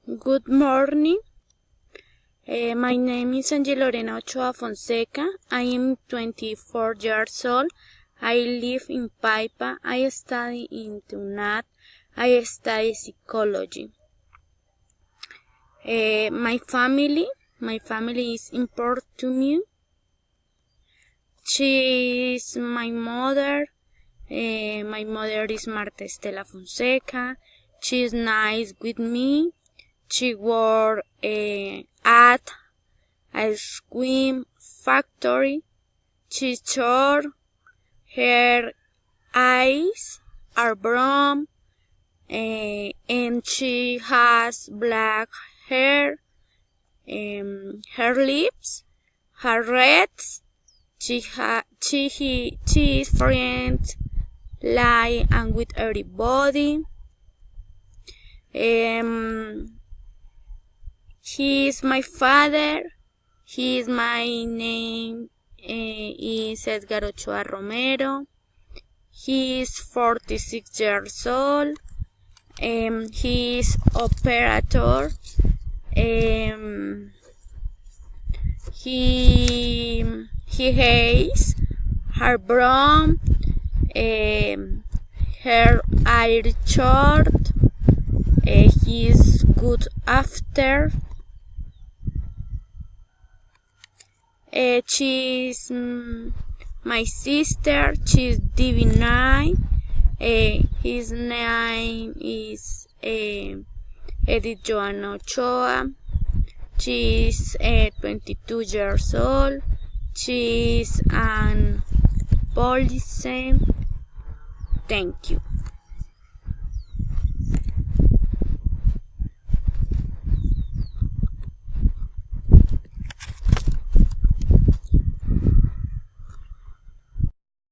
Good morning. My name is Angel Lorena Ochoa Fonseca. I am 24 years old. I live in Paipa. I study in TUNAT. I study psychology. My family is important to me. She is my mother. My mother is Marta Estela Fonseca. She is nice with me. She works at a swim factory. She's short. Her eyes are brown, and she has black hair. Her lips are red. She is friendly and with everybody. He is my father. My name is Edgar Ochoa Romero. He is 46 years old. He is operator. He has hair brown. Her eyes short. He is good after. She's my sister. She's Divine. His name is Edith Joanna Ochoa. She's 22 years old. She's an policeman. Thank you.